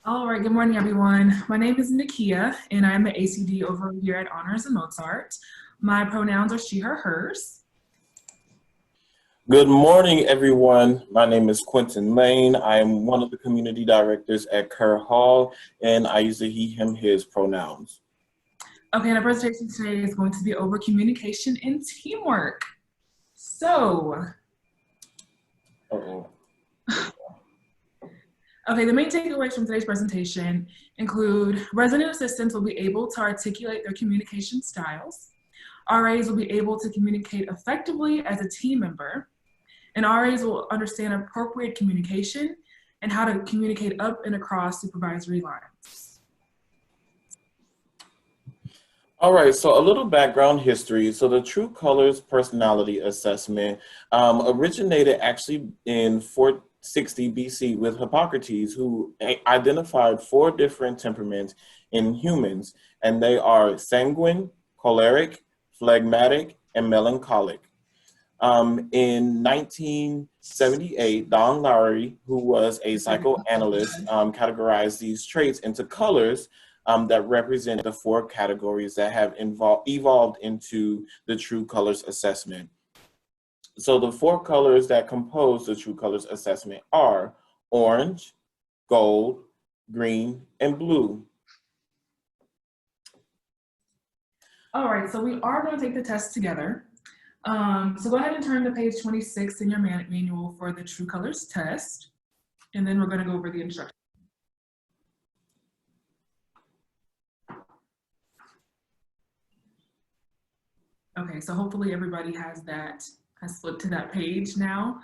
All right, good morning, everyone. My name is Nekiya, and I'm the ACD over here at Honors and Mozart. My pronouns are she, her, hers. Good morning, everyone. My name is Quinton Lane. I am one of the community directors at Kerr Hall, and I use the he, him, his pronouns. Okay, and our presentation today is going to be over communication and teamwork. So, okay, the main takeaways from today's presentation include resident assistants will be able to articulate their communication styles. RAs will be able to communicate effectively as a team member. And RAs will understand appropriate communication and how to communicate up and across supervisory lines. All right, so a little background history. So the True Colors Personality Assessment originated actually in 460 BC with Hippocrates, who identified 4 different temperaments in humans, and they are sanguine, choleric, phlegmatic, and melancholic. In 1978, Don Lowry, who was a psychoanalyst, categorized these traits into colors that represent the 4 categories that have evolved into the True Colors Assessment. So the 4 colors that compose the True Colors Assessment are orange, gold, green, and blue. All right, so we are going to take the test together. So go ahead and turn to page 26 in your manual for the True Colors test, and then we're going to go over the instructions. Okay, so hopefully everybody has flipped to that page now.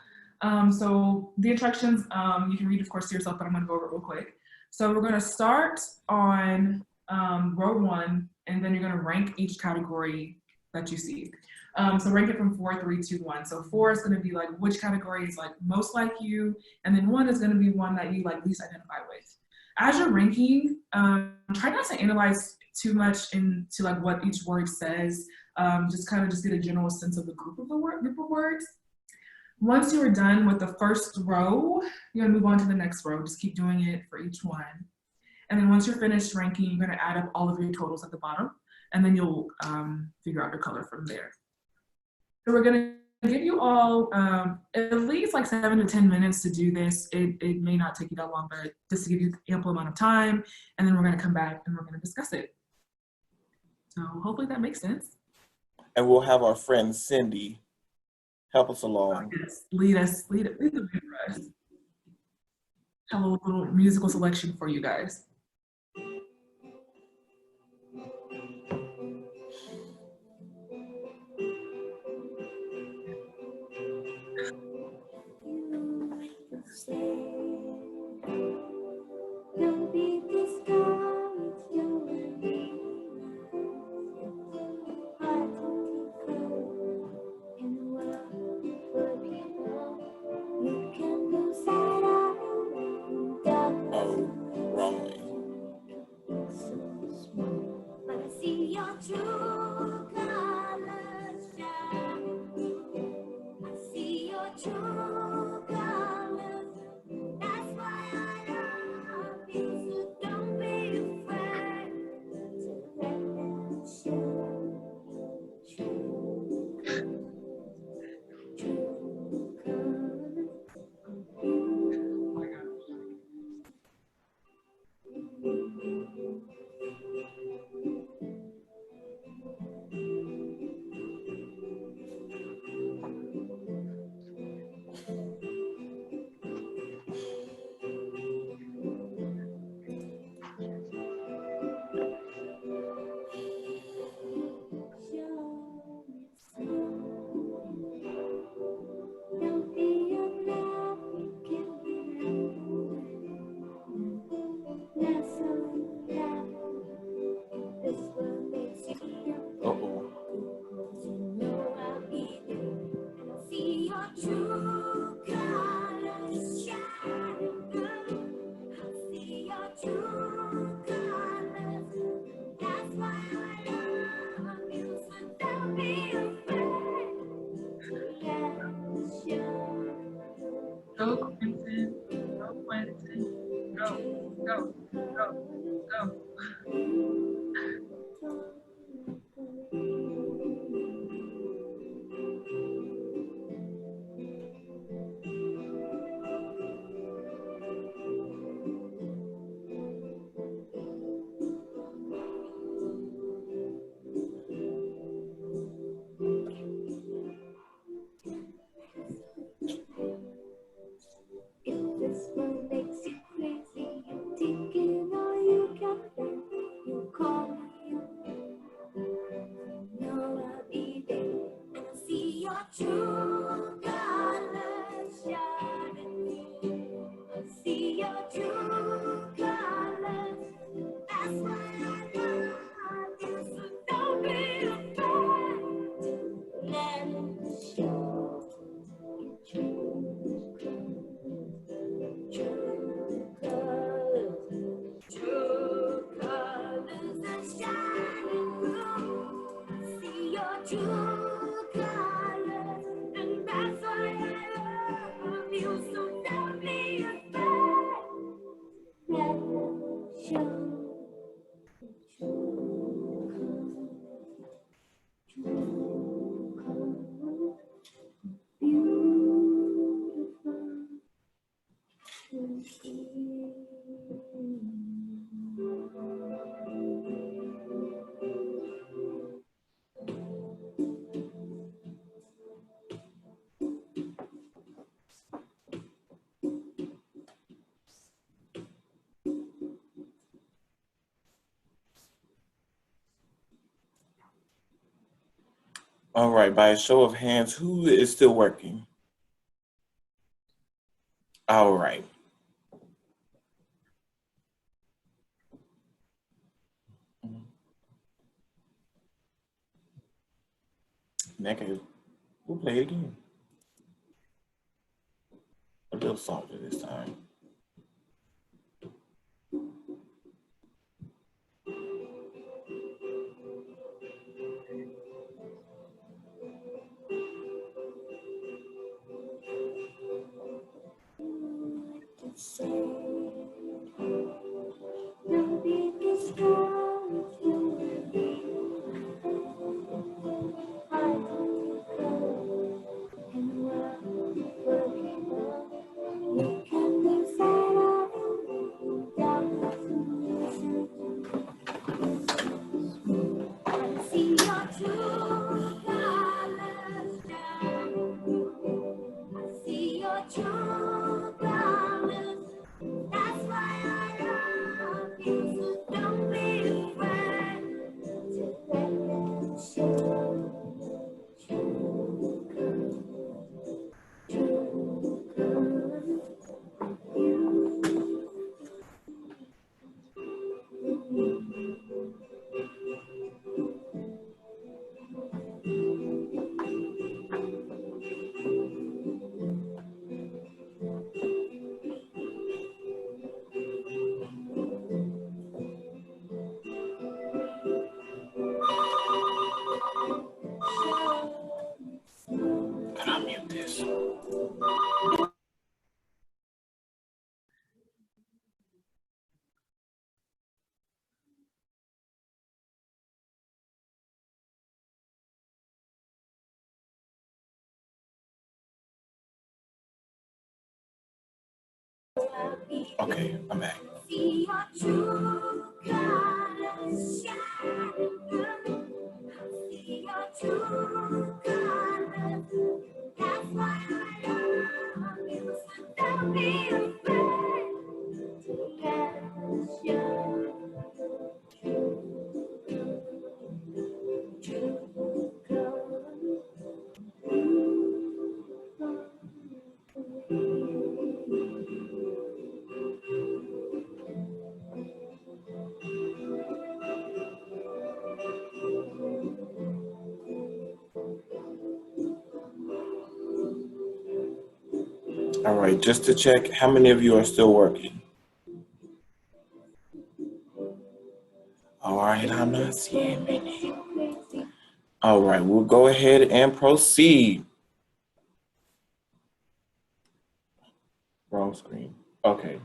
So the instructions, you can read, of course, to yourself, but I'm going to go over it real quick. So we're going to start on row 1, and then you're going to rank each category that you see. So rank it from 4, 3, 2, 1. So 4 is going to be like which category is like most like you, and then 1 is going to be one that you like least identify with. As you're ranking, try not to analyze too much into like what each word says. Just get a general sense of the group of words. Once you are done with the first row, you're gonna move on to the next row. Just keep doing it for each one. And then once you're finished ranking, you're gonna add up all of your totals at the bottom, and then you'll figure out your color from there. So we're gonna give you all at least like 7 to 10 minutes to do this. It may not take you that long, but just to give you ample amount of time, and then we're gonna come back and we're gonna discuss it. So hopefully that makes sense. And we'll have our friend Cindy help us along. Yes, lead the way for us. Have a little musical selection for you guys. Go, Quinton. Go, Quinton. Go. Go, go, go. If this one makes you crazy, you take it all you can. You call me, you know I'll be there. And I see your true colors shining through. I see your true colors. That's why I love you. So don't be afraid. Let it show your true colors. True colors. True colors are shining through. I see your true colors, and that's why I love you. So don't be afraid. Let them show true colors, beautiful to see. All right, by a show of hands, who is still working? All right. Nekiya, we'll play it again. A little softer this time. Say, no biggest love you I don't go and working on. You can decide I see your true colors shining. I see your true colors. That's why I love you. So don't be afraid to let them show true colors. True colors. Can I mute this? Okay, I'm back. See your true colors shining through. See your true colors. That's why I love you. So don't be afraid to let us show true colors. All right, just to check, how many of you are still working? All right, I'm not seeing many. All right, we'll go ahead and proceed. Wrong screen. Okay.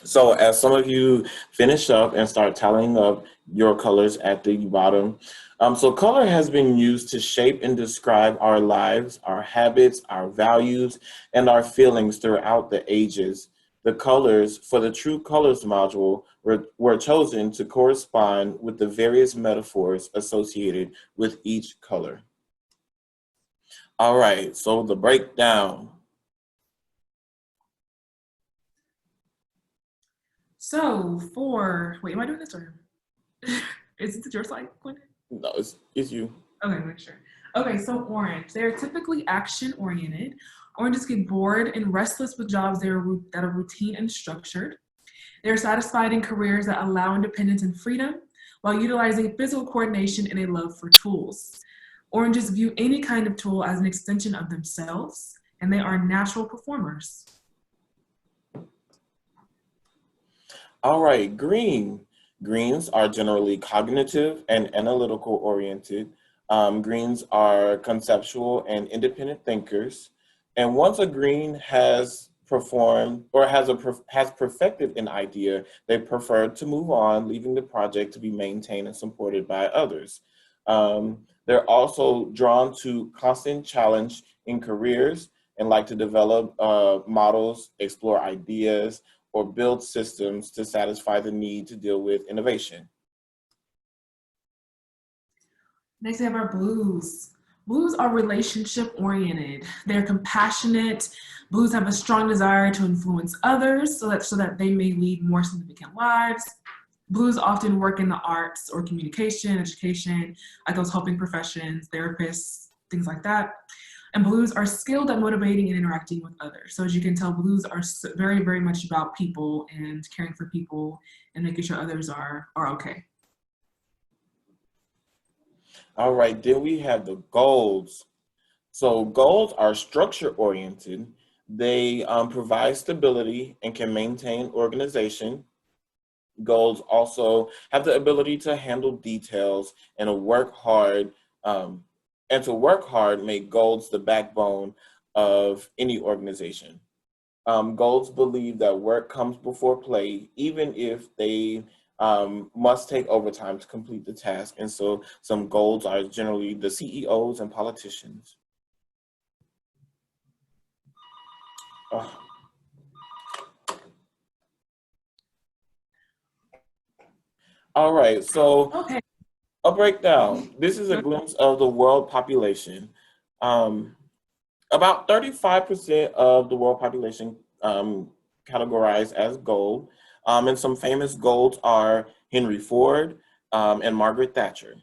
So as some of you finish up and start tallying up your colors at the bottom, so color has been used to shape and describe our lives, our habits, our values, and our feelings throughout the ages. The colors for the True Colors module were chosen to correspond with the various metaphors associated with each color. All right, so the breakdown. So for, wait, am I doing this or is it your slide, Quinton? No, it's you. Okay, make sure. Okay, so orange. They're typically action oriented. Oranges get bored and restless with jobs that are routine and structured. They're satisfied in careers that allow independence and freedom while utilizing physical coordination and a love for tools. Oranges view any kind of tool as an extension of themselves, and they are natural performers. All right, green. Greens are generally cognitive and analytical oriented. Greens are conceptual and independent thinkers. And once a green has performed or has perfected an idea, they prefer to move on, leaving the project to be maintained and supported by others. They're also drawn to constant challenge in careers and like to develop models, explore ideas, or build systems to satisfy the need to deal with innovation. Next, we have our blues. Blues are relationship oriented. They're compassionate. Blues have a strong desire to influence others so that they may lead more significant lives. Blues often work in the arts or communication, education, like those helping professions, therapists, things like that. And blues are skilled at motivating and interacting with others. So as you can tell, blues are very, very much about people and caring for people and making sure others are okay. All right, then we have the golds. So golds are structure oriented. They provide stability and can maintain organization. Golds also have the ability to handle details and to work hard. Um, and to work hard make golds the backbone of any organization. Golds believe that work comes before play, even if they must take overtime to complete the task. And so some golds are generally the CEOs and politicians. Oh. All right, so Okay. a breakdown. This is a glimpse of the world population. Um, About 35% of the world population categorized as gold. And some famous golds are Henry Ford and Margaret Thatcher.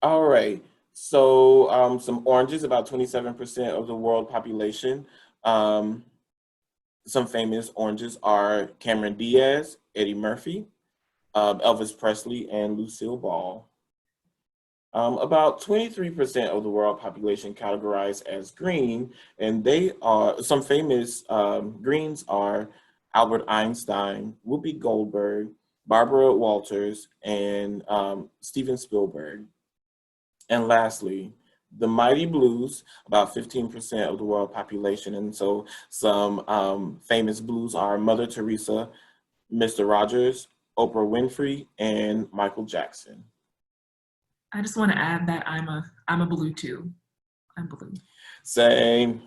All right. So some oranges, about 27% of the world population. Um, some famous oranges are Cameron Diaz, Eddie Murphy, Elvis Presley, and Lucille Ball. About 23% of the world population categorized as green, and they are some famous greens are Albert Einstein, Whoopi Goldberg, Barbara Walters, and Steven Spielberg. And lastly, the mighty blues, about 15% of the world population. And so some famous blues are Mother Teresa, Mr. Rogers, Oprah Winfrey, and Michael Jackson. I just want to add that I'm a blue too. I'm blue. Same.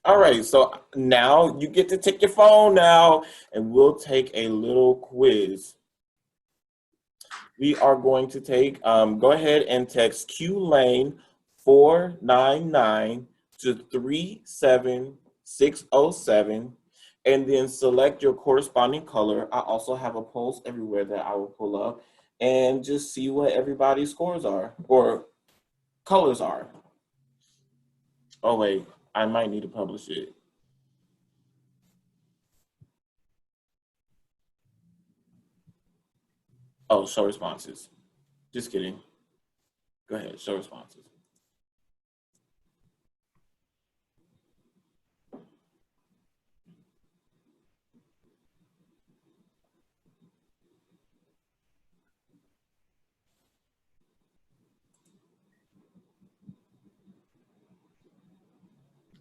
All right, so now you get to take your phone now and we'll take a little quiz. We are going to take, go ahead and text Q Lane 499 to 37607 and then select your corresponding color. I also have a post everywhere that I will pull up and just see what everybody's scores are or colors are. Oh wait, I might need to publish it. Oh, show responses. Just kidding. Go ahead, show responses.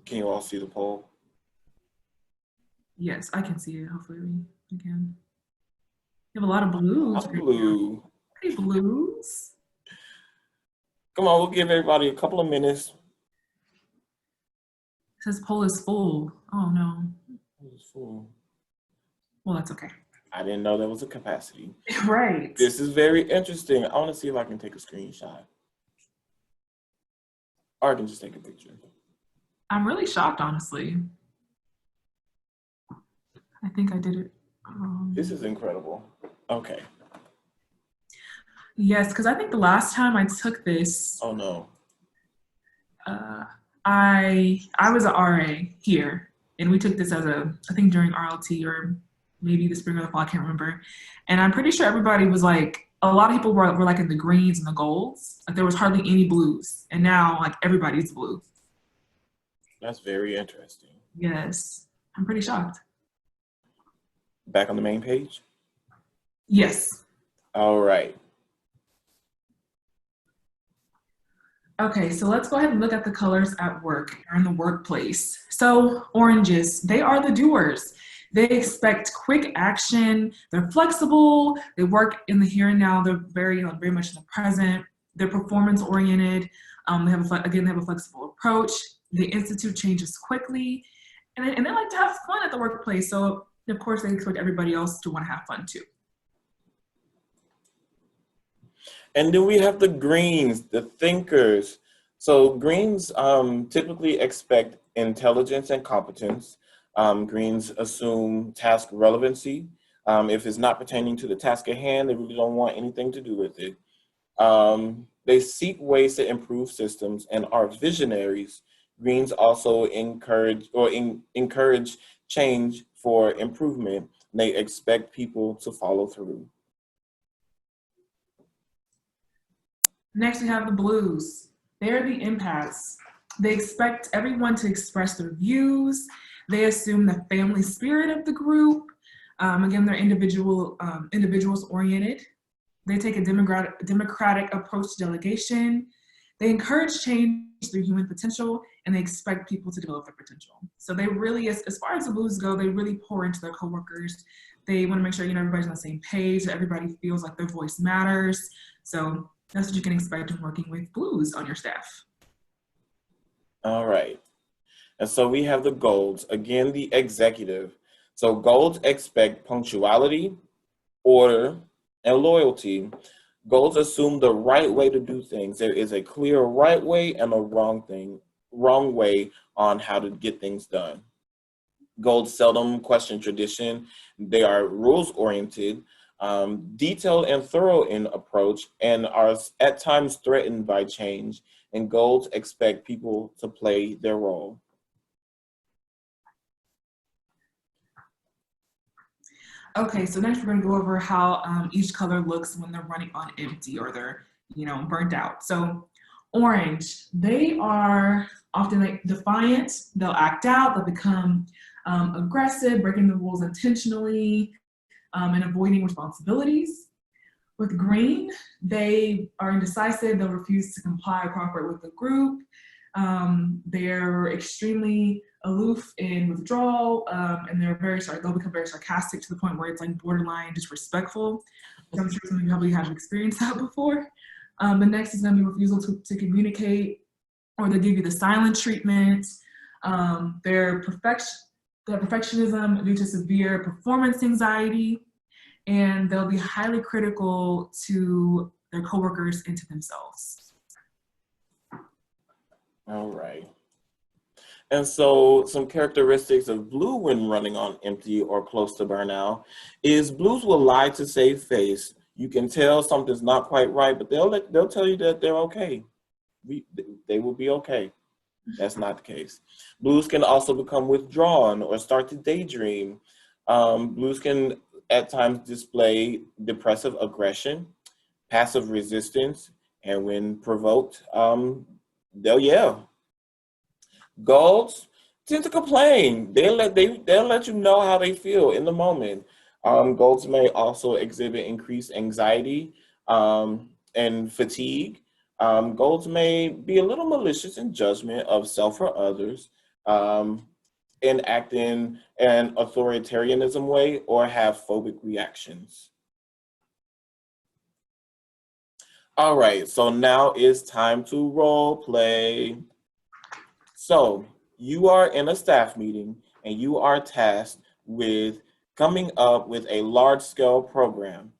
Can you all see the poll? Yes, I can see it. Hopefully we can. You have a lot of blues I'm right now. blue. Pretty blues. Come on, we'll give everybody a couple of minutes. It says poll is full. Oh no. Well, that's okay. I didn't know there was a capacity. Right. This is very interesting. I want to see if I can take a screenshot. Or I can just take a picture. I'm really shocked, honestly. I think I did it wrong. This is incredible. Okay. Yes, because I think the last time I took this, Oh no. I was an RA here, and we took this as I think during RLT or maybe the spring or the fall, I can't remember. And I'm pretty sure everybody was like, a lot of people were like in the greens and the golds. Like there was hardly any blues, and now like everybody's blue. That's very interesting. Yes, I'm pretty shocked. Back on the main page? Yes. All right. Okay, so let's go ahead and look at the colors at work or in the workplace. So oranges, they are the doers. They expect quick action. They're flexible. They work in the here and now. They're very much in the present. They're performance oriented. They have a flexible approach. They institute changes quickly, and they like to have fun at the workplace. So of course, they expect everybody else to want to have fun too. And then we have the greens, the thinkers. So greens typically expect intelligence and competence. Greens assume task relevancy. If it's not pertaining to the task at hand, they really don't want anything to do with it. They seek ways to improve systems and are visionaries. Greens also encourage change for improvement. They expect people to follow through. Next, we have the blues. They're the empaths. They expect everyone to express their views. They assume the family spirit of the group. Again, they're individuals oriented. They take a democratic approach to delegation. They encourage change through human potential, and they expect people to develop their potential. So they really, as far as the blues go, they really pour into their coworkers. They want to make sure everybody's on the same page, that everybody feels like their voice matters. So that's what you can expect when working with blues on your staff. All right. And so we have the golds, again, the executive. So golds expect punctuality, order, and loyalty. Golds assume the right way to do things. There is a clear right way and a wrong way on how to get things done. Golds seldom question tradition. They are rules oriented, detailed and thorough in approach, and are at times threatened by change. And golds expect people to play their role. Okay, so next we're going to go over how each color looks when they're running on empty or they're, burnt out. So orange, they are often like defiant. They'll act out. They'll become aggressive, breaking the rules intentionally, and avoiding responsibilities. With green, they are indecisive. They'll refuse to comply or cooperate with the group. They're extremely aloof and withdrawal, and they'll become very sarcastic to the point where it's like borderline disrespectful. I'm sure some of you probably have experienced that before. The next is going to be refusal to communicate, or they'll give you the silent treatment. Their perfectionism due to severe performance anxiety, and they'll be highly critical to their coworkers and to themselves. All right. And so some characteristics of blue when running on empty or close to burnout is blues will lie to save face. You can tell something's not quite right, but they'll tell you that they're okay. They will be okay. That's not the case. Blues can also become withdrawn or start to daydream. Blues can at times display depressive aggression, passive resistance, and when provoked, they'll yell. Golds tend to complain. They'll let you know how they feel in the moment. Golds may also exhibit increased anxiety and fatigue. Golds may be a little malicious in judgment of self or others. and act in an authoritarianism way or have phobic reactions. All right, so now it's time to role play. So you are in a staff meeting and you are tasked with coming up with a large scale program.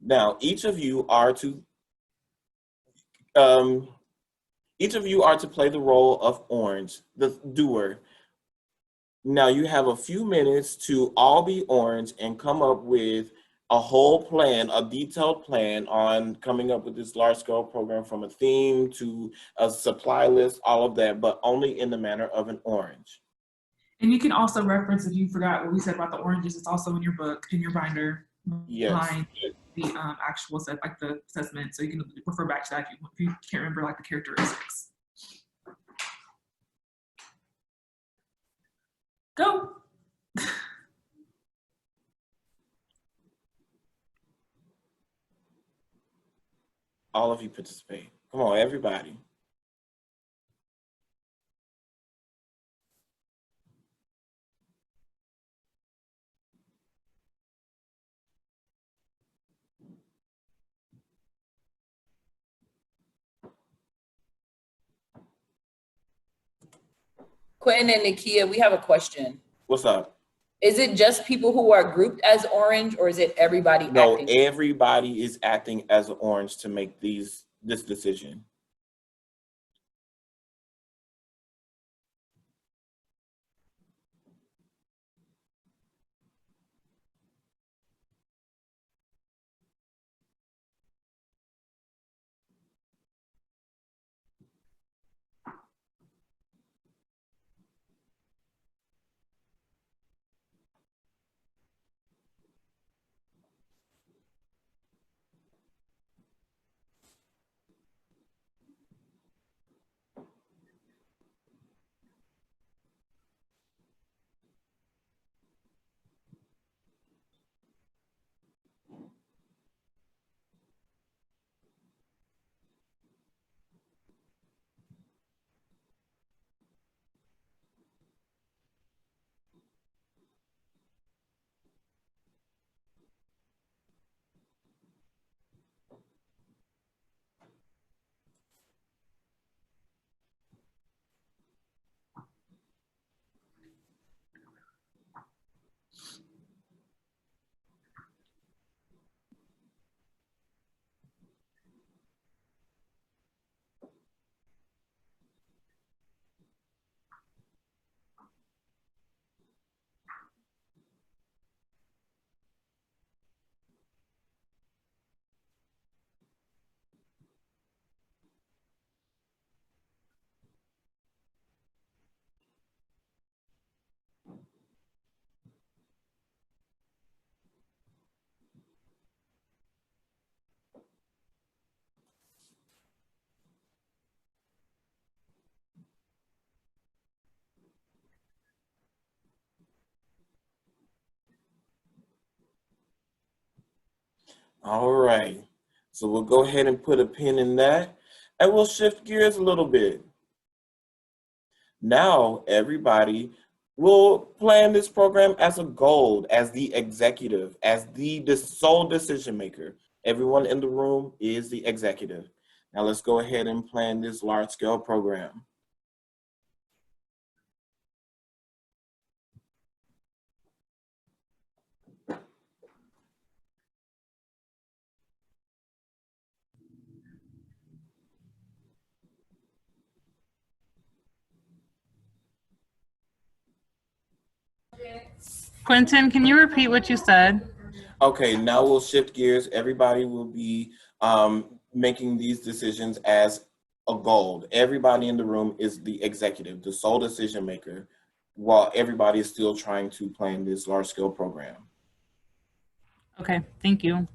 Now, um, each of you are to play the role of Orange, the doer. Now you have a few minutes to all be Orange and come up with a whole plan, a detailed plan on coming up with this large scale program, from a theme to a supply list, all of that, but only in the manner of an Orange. And you can also reference, if you forgot what we said about the oranges, it's also in your book, in your binder, Yes. behind the actual set, like the assessment. So you can refer back to that if you can't remember like the characteristics. Go. All of you participate. Come on, everybody. Quinton and Nekiya, we have a question. What's up? Is it just people who are grouped as orange, or is it everybody No, acting? everybody is acting as an Orange to make this decision. All right, so we'll go ahead and put a pin in that, and we'll shift gears a little bit. Now, everybody will plan this program as a goal, as the executive, as the sole decision maker. Everyone in the room is the executive. Now let's go ahead and plan this large scale program. Quinton, can you repeat what you said? Okay, now we'll shift gears. Everybody will be making these decisions as a goal. Everybody in the room is the executive, the sole decision maker, while everybody is still trying to plan this large scale program. Okay, thank you.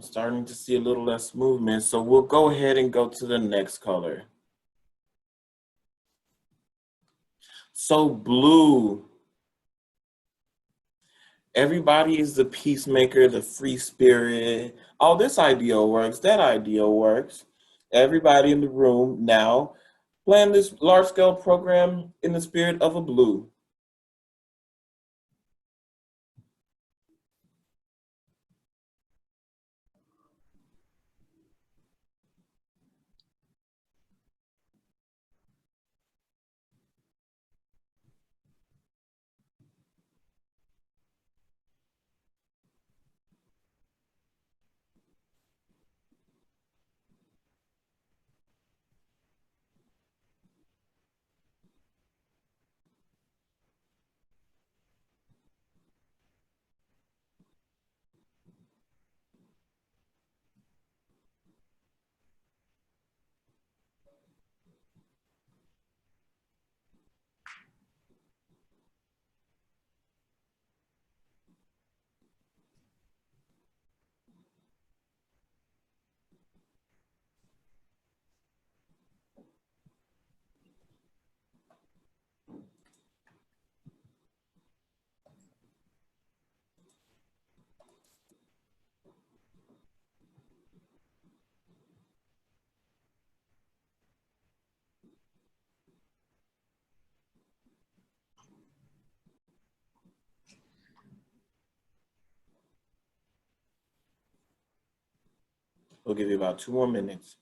I'm starting to see a little less movement, so we'll go ahead and go to the next color. So blue. Everybody is the peacemaker, the free spirit. Oh, this ideal works, that ideal works. Everybody in the room now plan this large scale program in the spirit of a blue. We'll give you about 2 more minutes.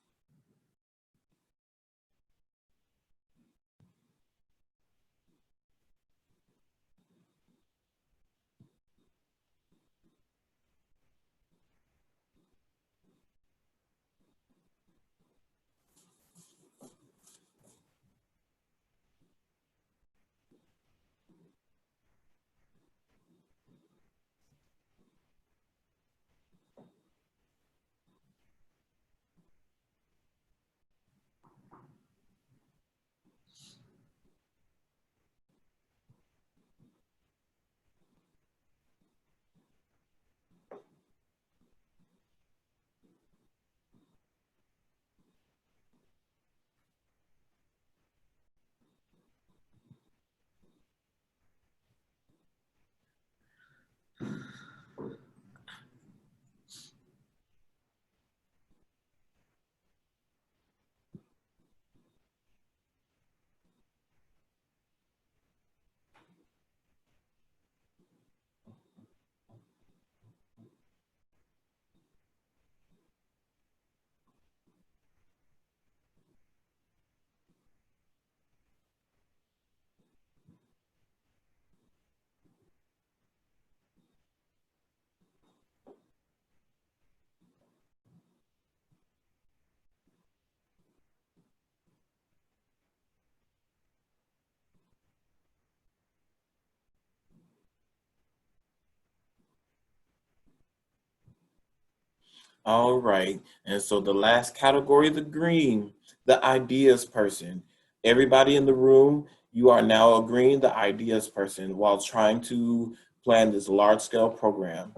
All right. And so the last category, the green, the ideas person. Everybody in the room, you are now agreeing the ideas person while trying to plan this large scale program.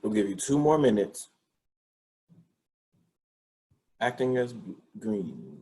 We'll give you 2 more minutes. Acting as green.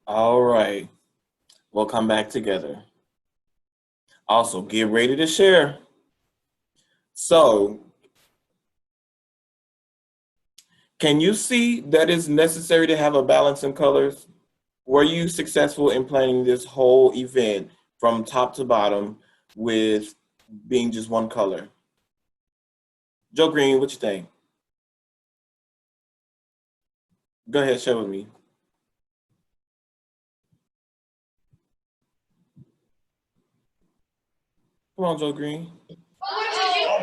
All right, we'll come back together. Also, get ready to share. So, can you see that it's necessary to have a balance in colors? Were you successful in planning this whole event from top to bottom with being just one color? Joe Green, what you think? Go ahead, share with me. Come on, Joe Green.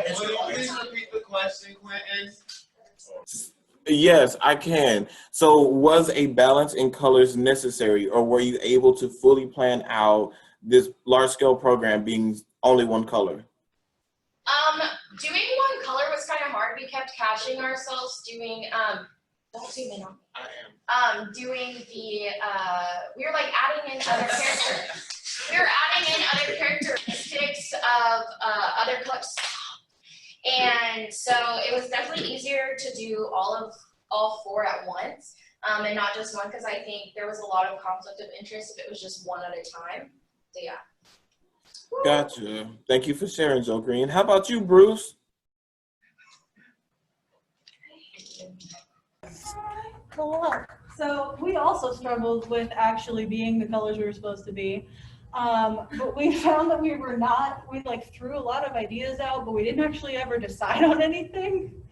Please repeat the question, Quinton. Yes, I can. So was a balance in colors necessary, or were you able to fully plan out this large scale program being only one color? Doing one color was kind of hard. We kept catching ourselves doing, don't zoom in on me. I am. Doing the, we were like adding in other characters. We were adding in other characteristics of other colors. And so it was definitely easier to do all 4 at once, and not just one, because I think there was a lot of conflict of interest if it was just one at a time. So yeah. Gotcha. Thank you for sharing, Joe Green. How about you, Bruce? Hello. So we also struggled with actually being the colors we were supposed to be. But we found that we like threw a lot of ideas out, but we didn't actually ever decide on anything.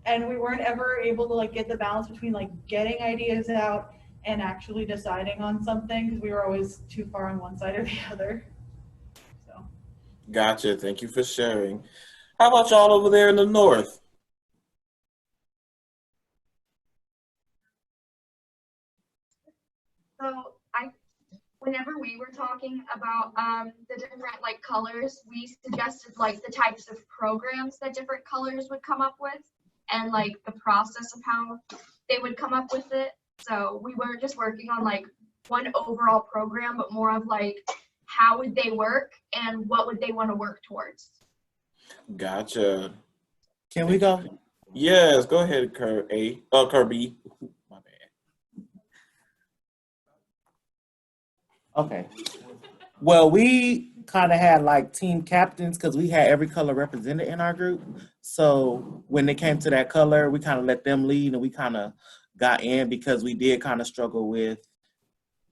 And we weren't ever able to like get the balance between like getting ideas out and actually deciding on something, because we were always too far on one side or the other. So. Gotcha. Thank you for sharing. How about y'all over there in the north? So whenever we were talking about the different like colors, we suggested like the types of programs that different colors would come up with, and like the process of how they would come up with it. So we weren't just working on like one overall program, but more of like how would they work and what would they want to work towards. Gotcha. Can we go? Yes, go ahead, Kirby. My bad. Okay. Well, we kind of had like team captains because we had every color represented in our group. So when it came to that color, we kind of let them lead, and we kind of got in because we did kind of struggle with,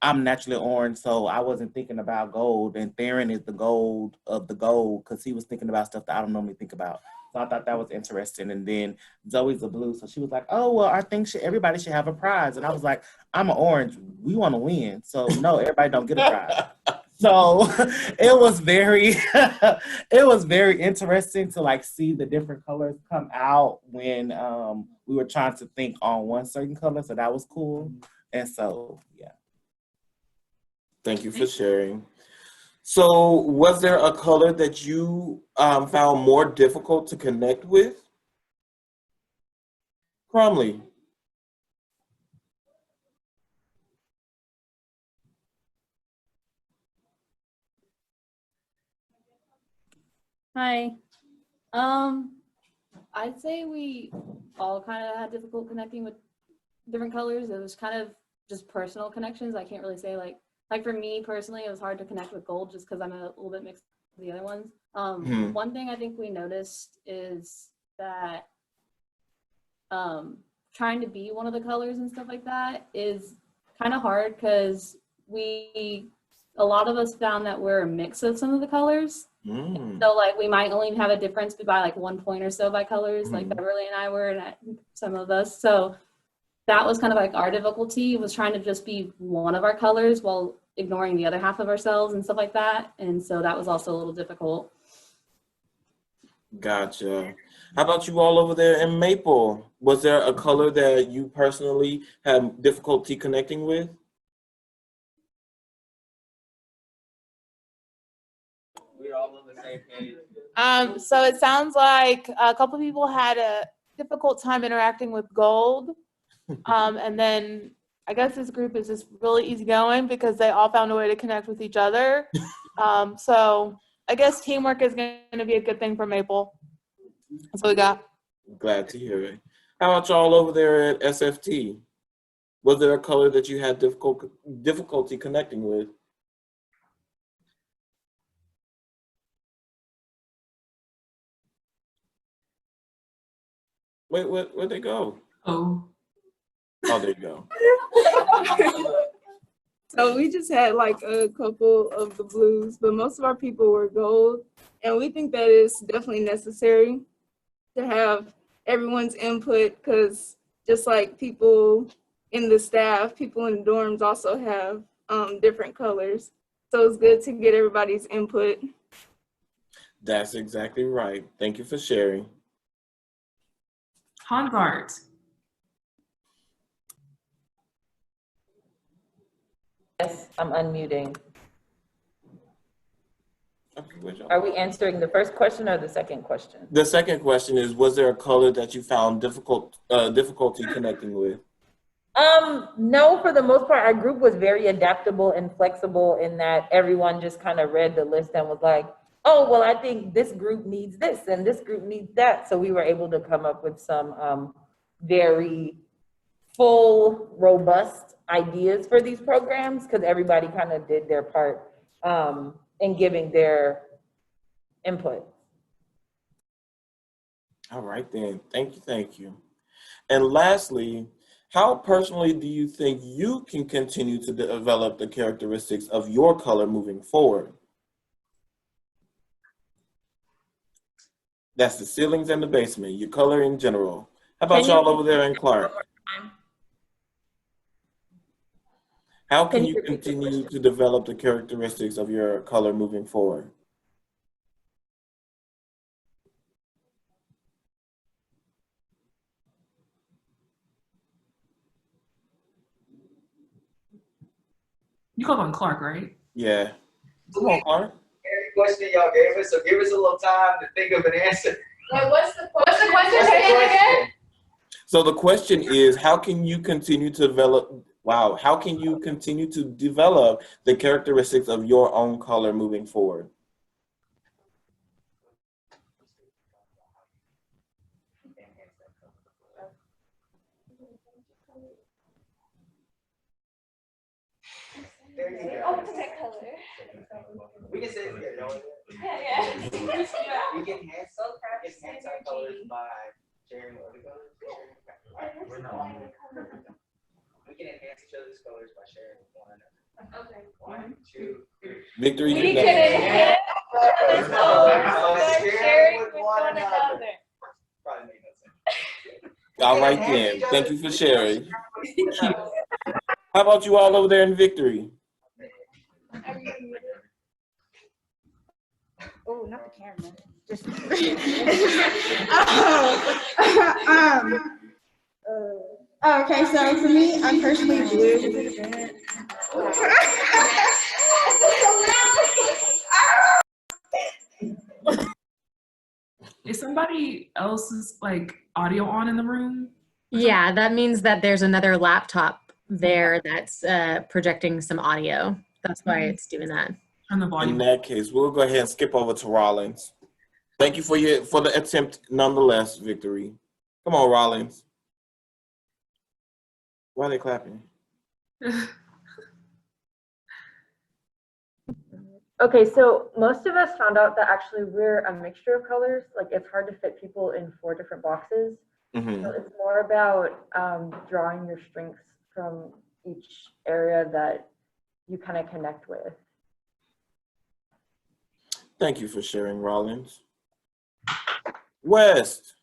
I'm naturally orange, so I wasn't thinking about gold, and Theron is the gold of the gold because he was thinking about stuff that I don't normally think about. So I thought that was interesting. And then Zoe's a blue, so she was like, "Oh well, I think everybody should have a prize." And I was like, "I'm an orange. We want to win, so no, everybody don't get a prize." So it was very, it was very interesting to like see the different colors come out when we were trying to think on one certain color. So that was cool. And so yeah. Thank you for sharing. So was there a color that you found more difficult to connect with? Cromley. Hi. I'd say we all kind of had difficult connecting with different colors. It was kind of just personal connections. I can't really say like for me personally, it was hard to connect with gold just because I'm a little bit mixed with the other ones. One thing I think we noticed is that trying to be one of the colors and stuff like that is kind of hard because a lot of us found that we're a mix of some of the colors. So like we might only have a difference by like 1 point or so by colors, like Beverly and I were, and some of us. So that was kind of like our difficulty, was trying to just be one of our colors while ignoring the other half of ourselves and stuff like that. And so that was also a little difficult. Gotcha. How about you all over there in Maple? Was there a color that you personally had difficulty connecting with? We're all on the same page. So it sounds like a couple people had a difficult time interacting with gold. And then I guess this group is just really easygoing because they all found a way to connect with each other. So I guess teamwork is going to be a good thing for Maple. That's what we got. Glad to hear it. How about y'all over there at SFT? Was there a color that you had difficulty connecting with? Wait, where'd they go? Oh. Oh, there you go. So we just had like a couple of the blues, but most of our people were gold. And we think that it's definitely necessary to have everyone's input because just like people in the staff, people in the dorms also have different colors. So it's good to get everybody's input. That's exactly right. Thank you for sharing. Hongart. Yes, I'm unmuting. Okay, Are we answering the first question or the second question? The second question is, was there a color that you found difficulty connecting with? No, for the most part, our group was very adaptable and flexible in that everyone just kind of read the list and was like, oh, well, I think this group needs this and this group needs that. So we were able to come up with some very full, robust ideas for these programs because everybody kind of did their part in giving their input. All right then, thank you. And lastly, how personally do you think you can continue to develop the characteristics of your color moving forward? That's the ceilings and the basement, your color in general. How about y'all over there in Clark? How can you continue to develop the characteristics of your color moving forward? You called on Clark, right? Yeah. Come on, Clark. Every question y'all gave us, so give us a little time to think of an answer. Wait, what's the question again? So the question is, how can you continue to develop, how can you continue to develop the characteristics of your own color moving forward? There you go. Ultimate color. We can say it together, don't we? Yeah. We can enhance our colors by sharing other colors. We can enhance each other's colors by sharing with one another. Okay. 1, 2, 3. Victory. We can enhance Let's go. sharing with one another. Probably made no sense. All right then, thank you for sharing. How about you all over there in Victory? Oh, not the camera. Just okay, so for me, I'm personally blue. Is somebody else's like audio on in the room? Yeah, that means that there's another laptop there that's projecting some audio. That's why it's doing that. Turn the volume. In that case, we'll go ahead and skip over to Rollins. Thank you for the attempt, nonetheless, Victory. Come on, Rollins. Why are they clapping? Okay, so most of us found out that actually we're a mixture of colors. Like it's hard to fit people in 4 different boxes. Mm-hmm. So it's more about drawing your strengths from each area that you kind of connect with. Thank you for sharing, Rollins. West.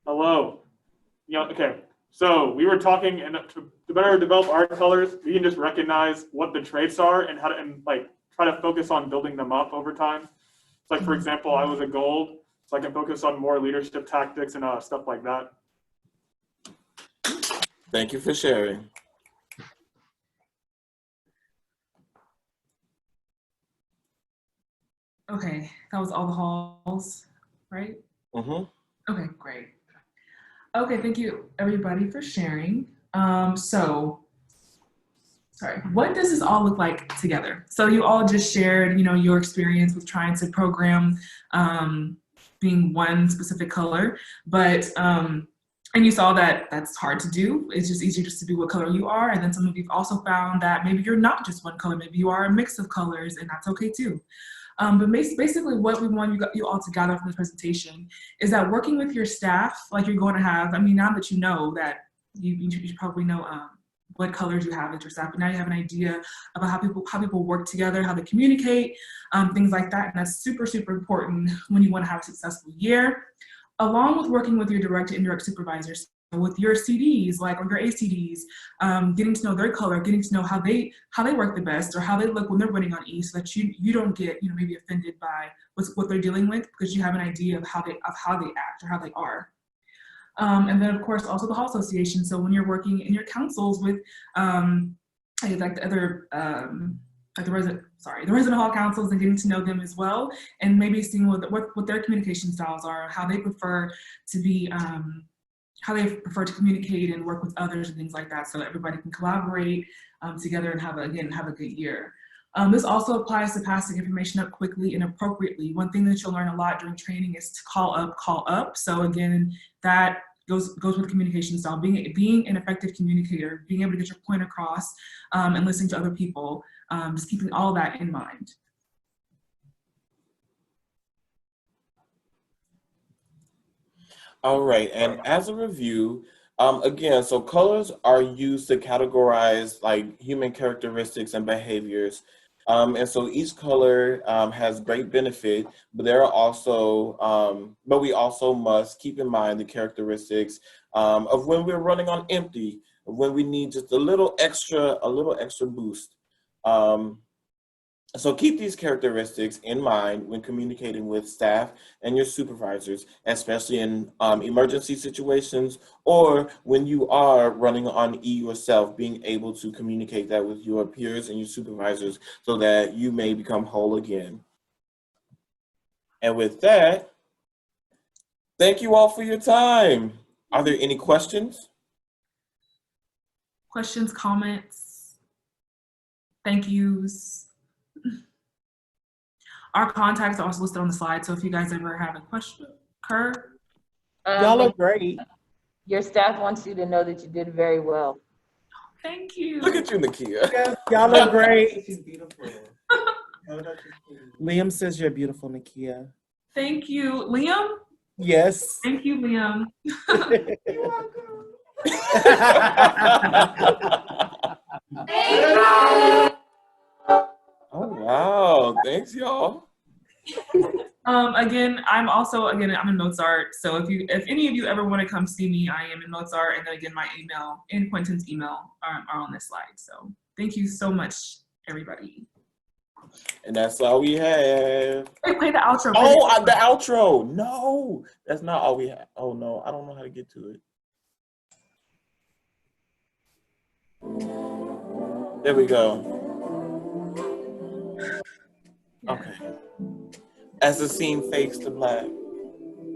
Hello. Yeah, okay. So we were talking, and to better develop our colors, we can just recognize what the traits are and how to, and like try to focus on building them up over time. So like, for example, I was a gold, so I can focus on more leadership tactics and stuff like that. Thank you for sharing. Okay, that was all the halls, right? Mm-hmm. Okay, great. Okay, thank you everybody for sharing. Sorry, what does this all look like together? So you all just shared, your experience with trying to program being one specific color, but and you saw that that's hard to do. It's just easier just to be what color you are. And then some of you have also found that maybe you're not just one color, maybe you are a mix of colors, and that's okay too. But basically what we want you all to gather from this presentation is that working with your staff, like you're going to have, now that you know that you probably know what colors you have at your staff, but now you have an idea about how people work together, how they communicate, things like that. And that's super, super important when you want to have a successful year, along with working with your direct and indirect supervisors, with your CDs, or your ACDs, getting to know their color, getting to know how they work the best, or how they look when they're running on E, so that you don't get maybe offended by what they're dealing with, because you have an idea of how they act or how they are. And then of course also the hall association. So when you're working in your councils with like the other the resident hall councils, and getting to know them as well, and maybe seeing what their communication styles are, how they prefer to be. How they prefer to communicate and work with others and things like that, so everybody can collaborate together and have a good year. This also applies to passing information up quickly and appropriately. One thing that you'll learn a lot during training is to call up. So again, that goes with communication style, being an effective communicator, being able to get your point across, and listening to other people, just keeping all that in mind. All right, and as a review, again, so colors are used to categorize like human characteristics and behaviors. And so each color has great benefit, but there are also, but we also must keep in mind the characteristics of when we're running on empty, when we need just a little extra boost. So keep these characteristics in mind when communicating with staff and your supervisors, especially in emergency situations, or when you are running on E yourself, being able to communicate that with your peers and your supervisors so that you may become whole again. And with that, thank you all for your time. Are there any questions? Questions, comments, thank yous? Our contacts are also listed on the slide, so if you guys ever have a question, Kurt? Y'all look great. Your staff wants you to know that you did very well. Thank you. Look at you, Nekiya. Yes, y'all look great. She's beautiful. Liam says you're beautiful, Nekiya. Thank you. Liam? Yes. Thank you, Liam. You're welcome. Oh, wow. Thanks, y'all. Again, I'm in Mozart. So if any of you ever want to come see me, I am in Mozart. And then again, my email and Quinton's email are on this slide. So thank you so much, everybody. And that's all we have. Wait, play the outro. Oh, the outro. No, that's not all we have. Oh, no, I don't know how to get to it. There we go. Okay. As the scene fades to black.